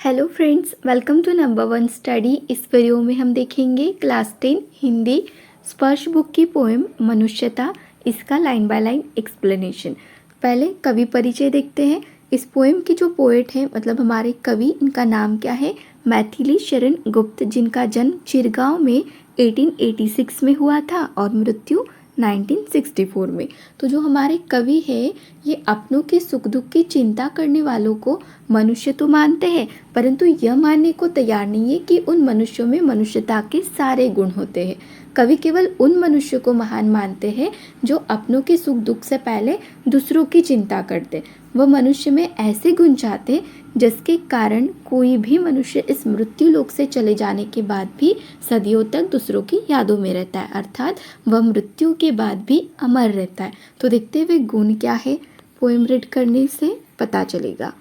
Hello friends, welcome to number one study. इस video में हम देखेंगे क्लास 10 हिंदी स्पर्श बुक की पोएम मनुष्यता, इसका लाइन बाय लाइन एक्सप्लेनेशन। पहले कवि परिचय देखते हैं। इस पोएम की जो पोएट हैं मतलब हमारे कवि, इनका नाम क्या है? मैथिली शरण गुप्त, जिनका जन्म चिरगांव में 1886 में हुआ था और मृत्यु 1964 में। तो जो हमारे कवि हैं ये अपनों के सुख दुख की चिंता करने वालों को मनुष्य तो मानते हैं, परंतु यह मानने को तैयार नहीं है कि उन मनुष्यों में मनुष्यता के सारे गुण होते हैं। कवि केवल उन मनुष्यों को महान मानते हैं जो अपनों के सुख दुख से पहले दूसरों की चिंता करते। वह मनुष्य में ऐसे गुण चाहते जिसके कारण कोई भी मनुष्य इस मृत्यु लोक से चले जाने के बाद भी सदियों तक दूसरों की यादों में रहता है, अर्थात वह मृत्यु के बाद भी अमर रहता है। तो देखते हुए गुण क्या है, पोएम रीड करने से पता चलेगा।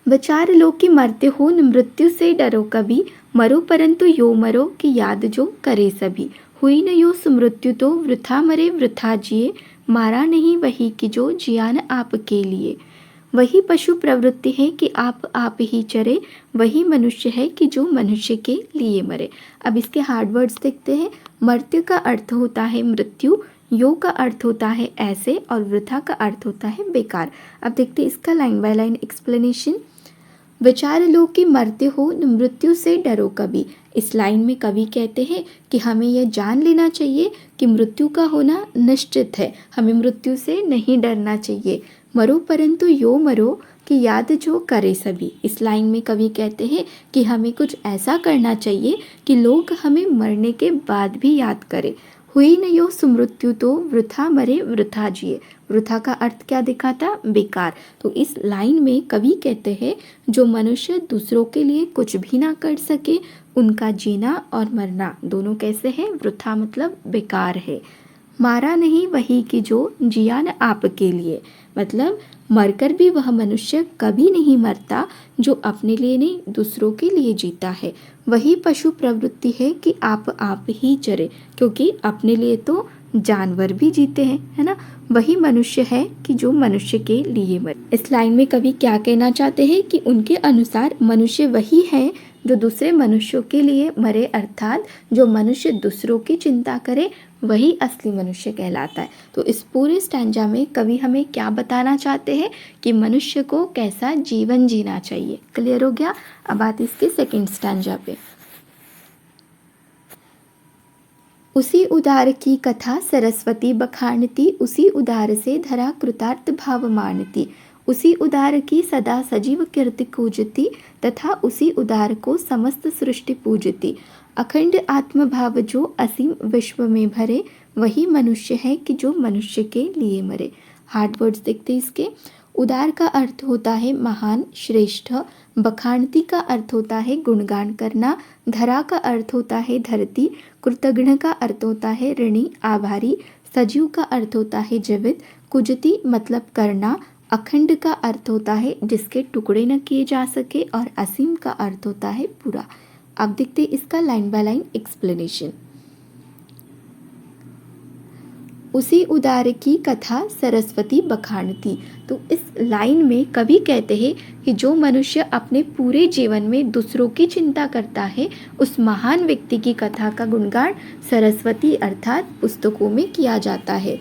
विचार लो कि मरते हो न मृत्यु से डरो कभी, मरो परंतु यो मरो कि याद जो करे सभी। हुई न यो सुमृत्यु तो वृथा मरे वृथा जिए, मारा नहीं वही कि जो जिया न आपके लिए। वही पशु प्रवृत्ति है कि आप ही चरे, वही मनुष्य है कि जो मनुष्य के लिए मरे। अब इसके हार्ड वर्ड्स देखते हैं। मृत्यु का अर्थ होता है मृत्यु, यो का अर्थ होता है ऐसे और वृथा का अर्थ होता है बेकार। अब देखते हैं इसका लाइन बाय लाइन एक्सप्लेनेशन। विचार लो कि मरते हो न मृत्यु से डरो कभी। इस लाइन में कवि कहते हैं कि हमें यह जान लेना चाहिए कि मृत्यु का होना निश्चित है, हमें मृत्यु से नहीं डरना चाहिए। मरो परंतु यो मरो कि याद जो करे सभी। इस लाइन में कवि कहते हैं कि हमें कुछ ऐसा करना चाहिए कि लोग हमें मरने के बाद भी याद करें। हुई न यो सुमृत्यु तो वृथा मरे वृथा जिए। वृथा का अर्थ क्या दिखा था? बेकार। तो इस लाइन में कवि कहते हैं जो मनुष्य दूसरों के लिए कुछ भी ना कर सके, उनका जीना और मरना दोनों कैसे हैं? वृथा मतलब बेकार है। मारा नहीं वही कि जो जिया न आपके लिए, मतलब मरकर भी वह मनुष्य कभी नहीं मरता जो अपने लिए नहीं दूसरों के लिए जीता है। वही पशु प्रवृत्ति है कि आप ही चरे, क्योंकि अपने लिए तो जानवर भी जीते हैं, है ना। वही मनुष्य है कि जो मनुष्य के लिए मरे। इस लाइन में कवि क्या कहना चाहते हैं कि उनके अनुसार मनुष्य वही है जो दूसरे मनुष्यों के लिए मरे, अर्थात जो मनुष्य दूसरों की चिंता करे वही असली मनुष्य कहलाता है। तो इस पूरे स्टैंजा में कवि हमें क्या बताना चाहते हैं कि मनुष्य को कैसा जीवन जीना चाहिए। क्लियर हो गया। अब आते इसके सेकंड स्टैंजा पे। उसी उदार की कथा सरस्वती बखानती, उसी उदार से धरा कृतार्थ भाव मानती। उसी उदार की सदा सजीव कीर्ति कूजती, तथा उसी उदार को समस्त सृष्टि पूजती। अखंड आत्मभाव जो असीम विश्व में भरे, वही मनुष्य है कि जो मनुष्य के लिए मरे। हार्ड वर्ड्स देखते इसके। उदार का अर्थ होता है महान, श्रेष्ठ। बखानती का अर्थ होता है गुणगान करना। धरा का अर्थ होता है धरती। कृतघ्न का अर्थ होता है ऋणी, आभारी। सजीव का अर्थ होता है जीवित। कुजती मतलब करना। अखंड का अर्थ होता है जिसके टुकड़े न किए जा सके, और असीम का अर्थ होता है पूरा। अब देखते इसका लाइन बाय लाइन एक्सप्लेनेशन। उसी उदार की कथा सरस्वती बखानती। तो इस लाइन में कवि कहते हैं कि जो मनुष्य अपने पूरे जीवन में दूसरों की चिंता करता है, उस महान व्यक्ति की कथा का गुणगान सरस्वती अर्थात पुस्तकों में किया जाता है।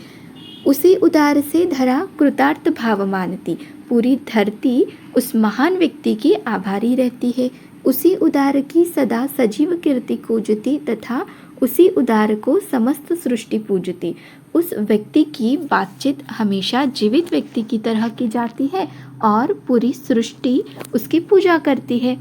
उसी उदार से धरा कृतार्थ भाव मानती। पूरी धरती उस महान व्यक्ति की आभारी रहती है। उसी उदार की सदा सजीव कीर्ति पूजती, तथा उसी उदार को समस्त सृष्टि पूजती। उस व्यक्ति की बातचीत हमेशा जीवित व्यक्ति की तरह की जाती है और पूरी सृष्टि उसकी पूजा करती है।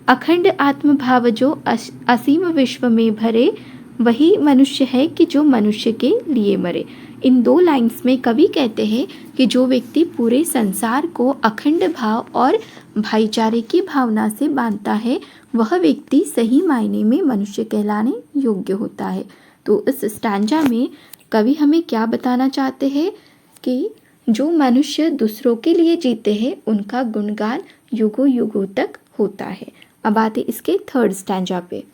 अखंड आत्मभाव जो असीम विश्व में भरे, वही मनुष्य है कि जो मनुष्य के लिए मरे। इन दो लाइंस में कवि कहते हैं कि जो व्यक्ति पूरे संसार को अखंड भाव और भाईचारे की भावना से बांधता है, वह व्यक्ति सही मायने में मनुष्य कहलाने योग्य होता है। तो इस स्टैंजा में कवि हमें क्या बताना चाहते हैं कि जो मनुष्य दूसरों के लिए जीते हैं उनका गुणगान युगों युगों तक होता है। अब आते इसके थर्ड स्टैंजा पे।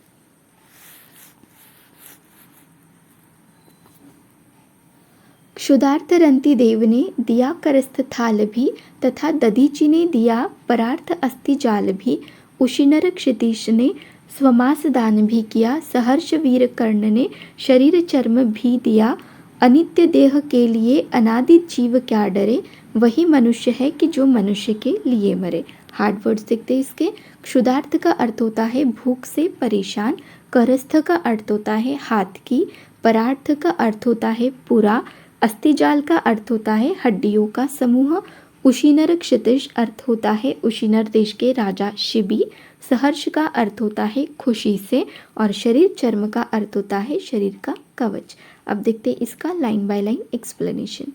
क्षुधार्त रंति देव ने दिया करस्थ थाल भी, तथा दधीचि ने दिया परार्थ अस्थि जाल भी। उशिनर क्षितीश ने स्वमास दान भी किया, सहर्ष वीर कर्ण ने शरीर चर्म भी दिया। अनित्य देह के लिए अनादि जीव क्या डरे, वही मनुष्य है कि जो मनुष्य के लिए मरे। हार्ड वर्ड्स देखते हैं इसके। क्षुधार्थ का अर्थ होता है भूख से परेशान, करस्थ का अर्थ होता है हाथ की, परार्थ का अर्थ होता है पूरा, अस्थिजाल का अर्थ होता है हड्डियों का समूह, उशीनर क्षितिज अर्थ होता है उशीनर देश के राजा शिबी, सहर्ष का अर्थ होता है खुशी से, और शरीर चर्म का अर्थ होता है शरीर का कवच। अब देखते हैं इसका लाइन बाय लाइन एक्सप्लेनेशन।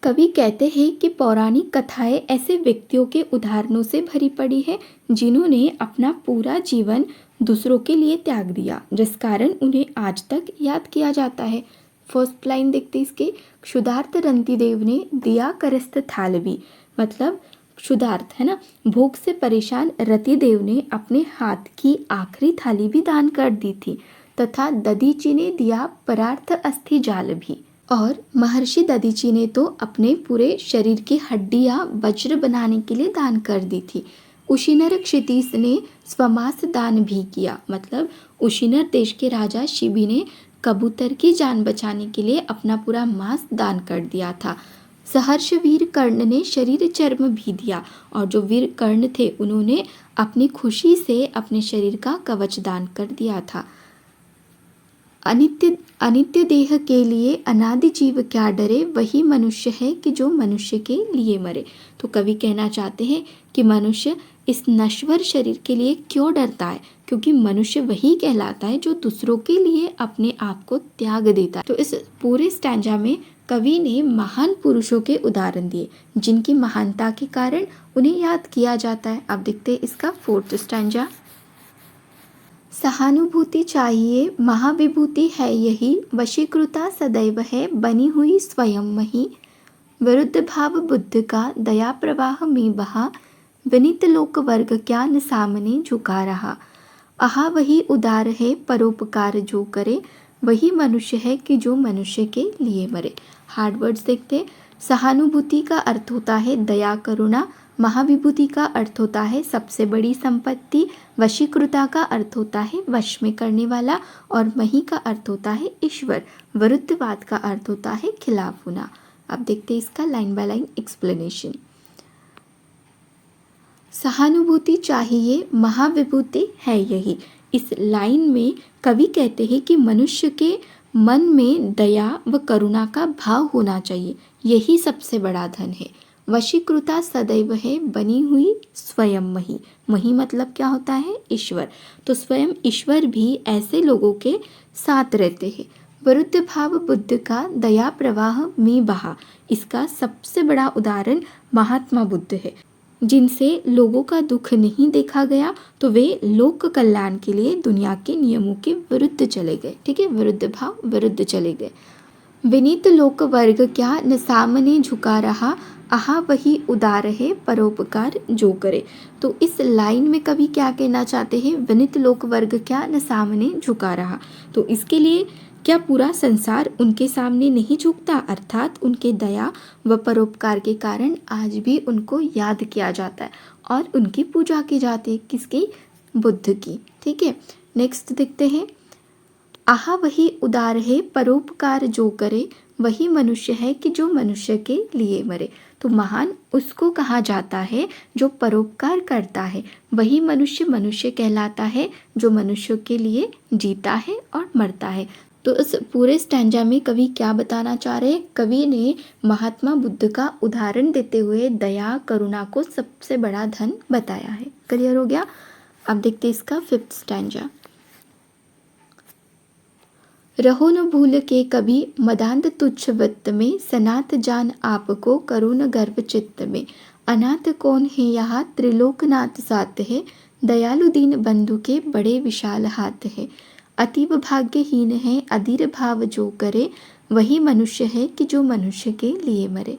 कवि कहते हैं कि पौराणिक कथाएं ऐसे व्यक्तियों के उदाहरणों से भरी पड़ी है जिन्होंने अपना पूरा जीवन दूसरों के लिए त्याग दिया, जिस कारण उन्हें आज तक याद किया जाता है। फर्स्ट लाइन देखते इसके। क्षुधार्त रंति देव ने दिया करस्थ थाल भी, मतलब क्षुधार्थ है ना, भूख से परेशान रति देव ने अपने हाथ की आखिरी थाली भी दान कर दी थी, तथा दधीचि ने दिया परार्थ अस्थि जाल भी, और महर्षि दधीचि ने तो अपने पूरे शरीर की हड्डियां वज्र बनाने के लिए दान कर दी थी। उशिनर क्षितीश ने स्वमास दान भी किया, मतलब उशिनर देश के राजा शिबी ने कबूतर की जान बचाने के लिए अपना पूरा मांस दान कर दिया था। सहर्ष वीर कर्ण ने शरीर चर्म भी दिया, और जो वीर कर्ण थे उन्होंने अपनी खुशी से अपने शरीर का कवच दान कर दिया था। अनित्य देह के लिए अनादि जीव क्या डरे, वही मनुष्य है कि जो मनुष्य के लिए मरे। तो कवि कहना चाहते हैं कि मनुष्य इस नश्वर शरीर के लिए क्यों डरता है, क्योंकि मनुष्य वही कहलाता है जो दूसरों के लिए अपने आप को त्याग देता है। तो इस पूरे स्टैंजा में कवि ने महान पुरुषों के उदाहरण दिए जिनकी महानता के कारण उन्हें याद किया जाता है। अब देखते हैं इसका फोर्थ स्टैंजा। सहानुभूति चाहिए महाविभूति है यही, वशीकृता सदैव है बनी हुई स्वयं मही। विरुद्ध भाव बुद्ध का दया प्रवाह में बहा, विनीत लोक वर्ग क्या न सामने झुका रहा। आहा वही उदार है परोपकार जो करे, वही मनुष्य है कि जो मनुष्य के लिए मरे। हार्ड वर्ड्स देखते। सहानुभूति का अर्थ होता है दया करुणा, महाविभूति का अर्थ होता है सबसे बड़ी संपत्ति, वशीकृता का अर्थ होता है वश में करने वाला, और मही का अर्थ होता है ईश्वर, विरुद्धवाद का अर्थ होता है खिलाफ होना। अब देखते हैं इसका लाइन बाय लाइन एक्सप्लेनेशन। सहानुभूति चाहिए महाविभूति है यही। इस लाइन में कवि कहते हैं कि मनुष्य के मन में दया व करुणा का भाव होना चाहिए, यही सबसे बड़ा धन है। वशीकृता सदैव है बनी हुई स्वयं मही। मही मतलब क्या होता है? ईश्वर। तो स्वयं ईश्वर भी ऐसे लोगों के साथ रहते हैं। विरुद्ध भाव बुद्ध का दया प्रवाह में बहा। इसका सबसे बड़ा उदाहरण महात्मा बुद्ध है, जिनसे लोगों का दुख नहीं देखा गया तो वे लोक कल्याण के लिए दुनिया के नियमों के विरुद्ध चले गए। ठीक है, विरुद्ध भाव विरुद्ध चले गए। विनीत लोक वर्ग क्या न सामने झुका रहा, आहा वही उदार है परोपकार जो करे। तो इस लाइन में कवि क्या कहना चाहते हैं? विनीत लोक वर्ग क्या न सामने झुका रहा। तो इसके लिए क्या पूरा संसार उनके सामने नहीं झुकता, अर्थात उनके दया व परोपकार के कारण आज भी उनको याद किया जाता है और उनकी पूजा की जाती है। किसकी? बुद्ध की। ठीक है, नेक्स्ट देखते हैं। आहा वही उदार है परोपकार जो करे, वही मनुष्य है कि जो मनुष्य के लिए मरे। तो महान उसको कहा जाता है जो परोपकार करता है, वही मनुष्य मनुष्य कहलाता है जो मनुष्यों के लिए जीता है और मरता है। तो इस पूरे स्टैंजा में कवि क्या बताना चाह रहे हैं? कवि ने महात्मा बुद्ध का उदाहरण देते हुए दया करुणा को सबसे बड़ा धन बताया है। क्लियर हो गया? अब देखते हैं इसका फिफ्थ स्टैंजा। रहो न भूल के कभी मदांध तुच्छ वित्त में, सनात जान आपको करो न गर्व चित्त में। अनाथ कौन है यहाँ त्रिलोकनाथ साथ है, दयालु दीन बंधु के बड़े विशाल हाथ है। अतीब भाग्यहीन है अधीर भाव जो करे, वही मनुष्य है कि जो मनुष्य के लिए मरे।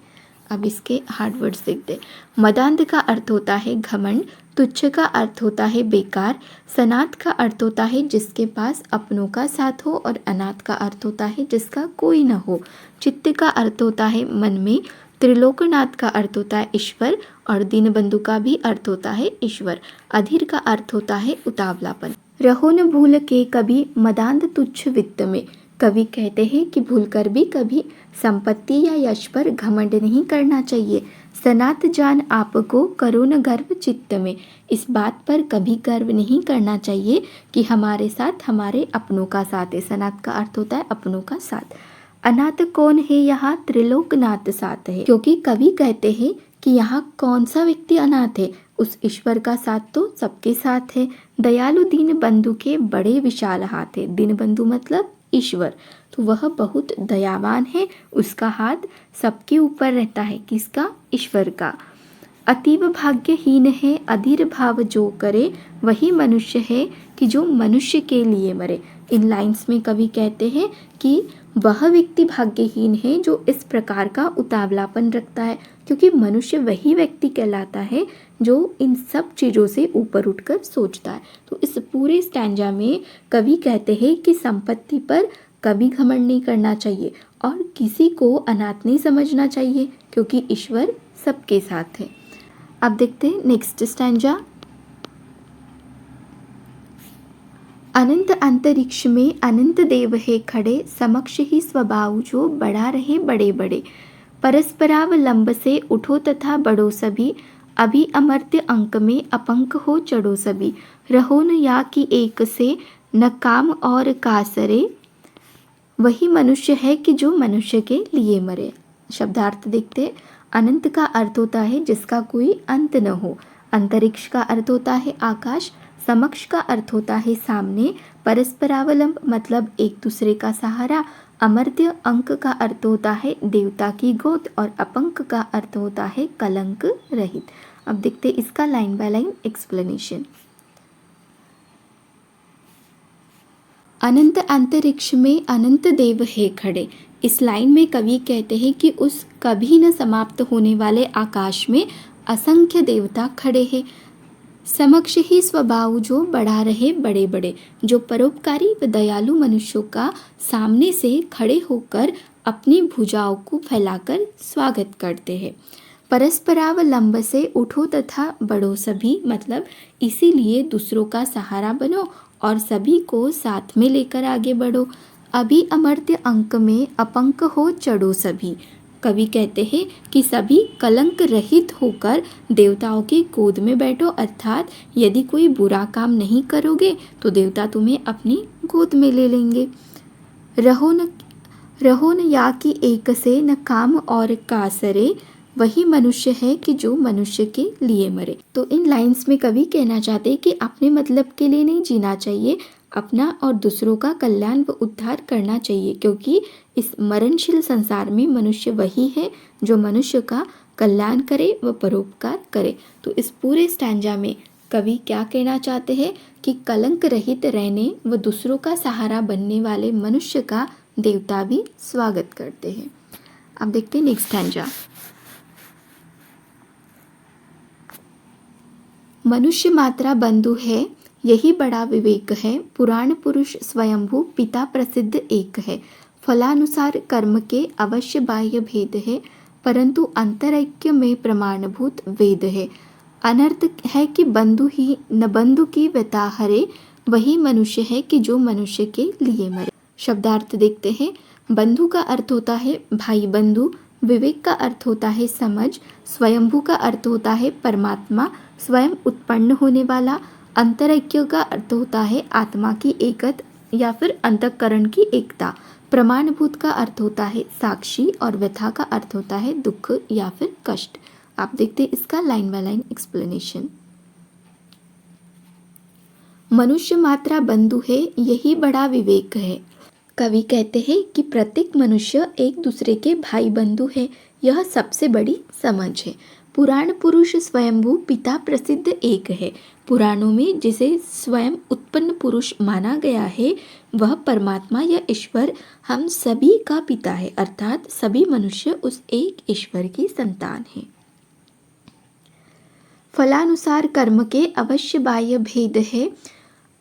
अब इसके हार्ड वर्ड्स देखते हैं। मदांध का अर्थ होता है घमंड, तुच्छ का अर्थ होता है बेकार, सनाथ का अर्थ होता है जिसके पास अपनों का साथ हो, और अनाथ का अर्थ होता है जिसका कोई न हो। चित्त का अर्थ होता है मन में, त्रिलोकनाथ का अर्थ होता है ईश्वर, और दीनबंधु का भी अर्थ होता है ईश्वर। अधीर का अर्थ होता है उतावलापन। रहो न भूल के कभी मदांध तुच्छ वित्त में। कवि कहते हैं कि भूलकर भी कभी संपत्ति या यश पर घमंड नहीं करना चाहिए। सनात जान आपको करो न गर्व चित्त में। इस बात पर कभी गर्व नहीं करना चाहिए कि हमारे साथ हमारे अपनों का साथ है। सनात का अर्थ होता है अपनों का साथ। अनाथ कौन है यहाँ, त्रिलोकनाथ साथ है। क्योंकि कवि कहते हैं कि यहाँ कौन सा व्यक्ति अनाथ है, उस ईश्वर का साथ तो सबके साथ है। दयालु दीन बंधु के बड़े विशाल हाथ है। दीन बंधु मतलब ईश्वर, तो वह बहुत दयावान है, उसका हाथ सबके ऊपर रहता है। किसका? ईश्वर का। अतीव भाग्यहीन है अधीर भाव जो करे, वही मनुष्य है कि जो मनुष्य के लिए मरे। इन लाइंस में कवि कहते हैं कि वह व्यक्ति भाग्यहीन है जो इस प्रकार का उतावलापन रखता है, क्योंकि मनुष्य वही व्यक्ति कहलाता है जो इन सब चीज़ों से ऊपर उठकर सोचता है। तो इस पूरे स्टैंजा में कवि कहते हैं कि संपत्ति पर कभी घमंड नहीं करना चाहिए और किसी को अनाथ नहीं समझना चाहिए, क्योंकि ईश्वर सबके साथ है। अब देखते हैं नेक्स्ट स्टैंजा। अनंत अंतरिक्ष में अनंत देव है खड़े, समक्ष ही स्वभाव जो बढ़ा रहे बड़े बड़े। परस्परावलंब से उठो तथा बढ़ो सभी, अभी अमर्त्य अंक में अपंक हो चढ़ो सभी। रहो न या कि एक से न काम और कासरे, वही मनुष्य है कि जो मनुष्य के लिए मरे। शब्दार्थ देखते। अनंत का अर्थ होता है जिसका कोई अंत न हो। अंतरिक्ष का अर्थ होता है आकाश। समक्ष का अर्थ होता है सामने। परस्परावलंब मतलब एक दूसरे का सहारा। अमर्त्य अंक का अर्थ होता है देवता की गोद, और अपंक का अर्थ होता है कलंक रहित। अब देखते इसका लाइन बाय लाइन एक्सप्लेनेशन। अनंत अंतरिक्ष में अनंत देव है खड़े। इस लाइन में कवि कहते हैं कि उस कभी न समाप्त होने वाले आकाश में असंख्य देवता खड़े हैं। समक्ष ही स्वभाव जो बढ़ा रहे बड़े बड़े, जो परोपकारी व दयालु मनुष्यों का सामने से खड़े होकर अपनी भुजाओं को फैलाकर स्वागत करते हैं। परस्परावलंब से उठो तथा बढ़ो सभी, मतलब इसीलिए दूसरों का सहारा बनो और सभी को साथ में लेकर आगे बढ़ो। अभी अमर्त्य अंक में अपंक हो चढ़ो सभी। कवि कहते हैं कि सभी कलंक रहित होकर देवताओं की गोद में बैठो, अर्थात यदि कोई बुरा काम नहीं करोगे तो देवता तुम्हें अपनी गोद में ले लेंगे। रहो न या कि एक से न काम और कासरे, वही मनुष्य है कि जो मनुष्य के लिए मरे। तो इन लाइंस में कवि कहना चाहते हैं कि अपने मतलब के लिए नहीं जीना चाहिए, अपना और दूसरों का कल्याण व उद्धार करना चाहिए, क्योंकि इस मरणशील संसार में मनुष्य वही है जो मनुष्य का कल्याण करे व परोपकार करे। तो इस पूरे स्टैंजा में कवि क्या कहना चाहते हैं कि कलंक रहित रहने व दूसरों का सहारा बनने वाले मनुष्य का देवता भी स्वागत करते हैं। अब देखते हैं नेक्स्ट स्टैंजा। मनुष्य मात्रा बंधु है, यही बड़ा विवेक है। पुराण पुरुष स्वयंभू पिता प्रसिद्ध एक है। फलानुसार कर्म के अवश्य बाह्य भेद है, परंतु अंतरैक्य में प्रमाणभूत वेद है। अनर्थ है कि बंधु ही न बंधु की व्यथा हरे, वही मनुष्य है कि जो मनुष्य के लिए मरे। शब्दार्थ देखते हैं। बंधु का अर्थ होता है भाई बंधु, विवेक का अर्थ होता है समझ, स्वयंभू का अर्थ होता है परमात्मा, स्वयं उत्पन्न होने वाला। अंतरैक्य का अर्थ होता है आत्मा की एकता या फिर अंतःकरण की एकता। प्रमाणभूत का अर्थ होता है साक्षी, और व्यथा का अर्थ होता है दुख या फिर कष्ट। आप देखते हैं इसका लाइन बाय लाइन एक्सप्लेनेशन। मनुष्य मात्रा बंधु है, यही बड़ा विवेक है। कवि कहते हैं कि प्रत्येक मनुष्य एक दूसरे के भाई बंधु है, यह सबसे बड़ी समझ है। पुराण पुरुष स्वयंभू पिता प्रसिद्ध एक है। पुराणों में जिसे स्वयं उत्पन्न पुरुष माना गया है वह परमात्मा या ईश्वर हम सभी का पिता है, अर्थात सभी मनुष्य उस एक ईश्वर की संतान हैं। फलानुसार कर्म के अवश्य बाह्य भेद है,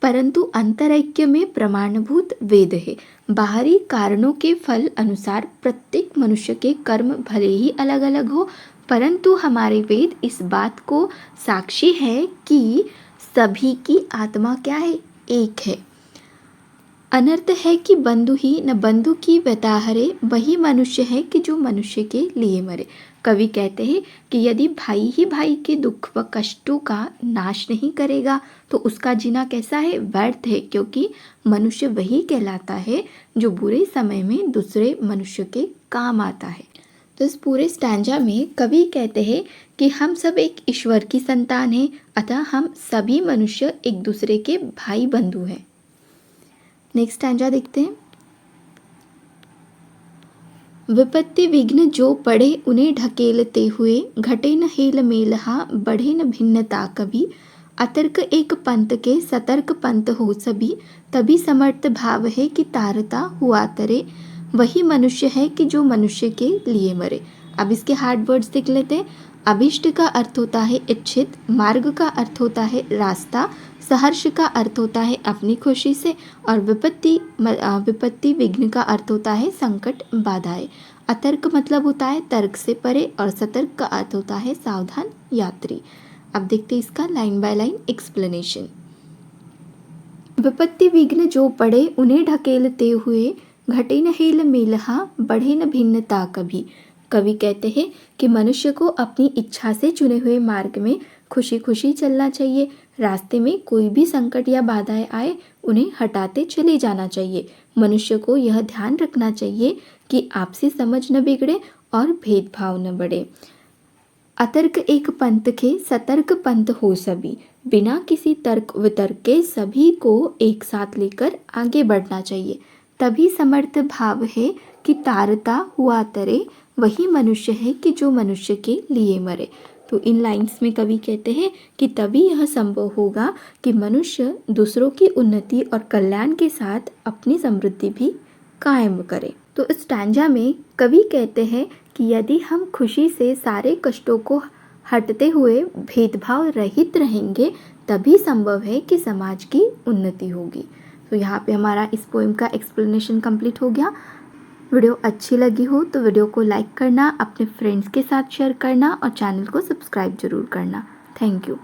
परंतु अंतरैक्य में प्रमाणभूत वेद है। बाहरी कारणों के फल अनुसार प्रत्येक मनुष्य के कर्म भले ही अलग अलग हो, परंतु हमारे वेद इस बात को साक्षी है कि सभी की आत्मा क्या है, एक है। अनर्थ है कि बंधु ही न बंधु की व्यथा हरे, वही मनुष्य है कि जो मनुष्य के लिए मरे। कवि कहते हैं कि यदि भाई ही भाई के दुख व कष्टों का नाश नहीं करेगा तो उसका जीना कैसा है, व्यर्थ है, क्योंकि मनुष्य वही कहलाता है जो बुरे समय में दूसरे मनुष्य के काम आता है। तो इस पूरे स्टैंजा में कवि कहते हैं कि हम सब एक ईश्वर की संतान हैं, अतः हम सभी मनुष्य एक दूसरे के भाई बंधु हैं। नेक्स्ट स्टैंजा देखते हैं। विपत्ति विघ्न जो पड़े उन्हें ढकेलते हुए, घटे न हेल मेलहा बढ़े न भिन्नता कभी। अतर्क एक पंथ के सतर्क पंथ हो सभी, तभी समर्थ भाव है कि तारता हुआ तरे, वही मनुष्य है कि जो मनुष्य के लिए मरे। अब इसके हार्ड वर्ड्स देख लेते हैं। अभिष्ट का अर्थ होता है इच्छित, मार्ग का अर्थ होता है रास्ता, सहर्ष का अर्थ होता है अपनी खुशी से, और विपत्ति विघ्न का अर्थ होता है संकट बाधाएं। अतर्क मतलब होता है तर्क से परे, और सतर्क का अर्थ होता है सावधान यात्री। अब देखते हैं इसका लाइन बाय लाइन एक्सप्लेनेशन। विपत्ति विघ्न जो पड़े उन्हें ढकेलते हुए, घटे न हेल मेलहा बढ़े न भिन्नता कभी। कवि कहते हैं कि मनुष्य को अपनी इच्छा से चुने हुए मार्ग में खुशी खुशी चलना चाहिए। रास्ते में कोई भी संकट या बाधाएं आए उन्हें हटाते चले जाना चाहिए। मनुष्य को यह ध्यान रखना चाहिए कि आपसी समझ न बिगड़े और भेदभाव न बढ़े। अतर्क एक पंथ के सतर्क पंथ हो सभी, बिना किसी तर्क वितर्क के सभी को एक साथ लेकर आगे बढ़ना चाहिए। तभी समर्थ भाव है कि तारता हुआ तरे, वही मनुष्य है कि जो मनुष्य के लिए मरे। तो इन लाइंस में कवि कहते हैं कि तभी यह संभव होगा कि मनुष्य दूसरों की उन्नति और कल्याण के साथ अपनी समृद्धि भी कायम करे। तो इस स्टैंजा में कवि कहते हैं कि यदि हम खुशी से सारे कष्टों को हटते हुए भेदभाव रहित रहेंगे, तभी संभव है कि समाज की उन्नति होगी। तो यहाँ पे हमारा इस पोएम का एक्सप्लेनेशन कंप्लीट हो गया। वीडियो अच्छी लगी हो तो वीडियो को लाइक करना, अपने फ्रेंड्स के साथ शेयर करना और चैनल को सब्सक्राइब जरूर करना। Thank you.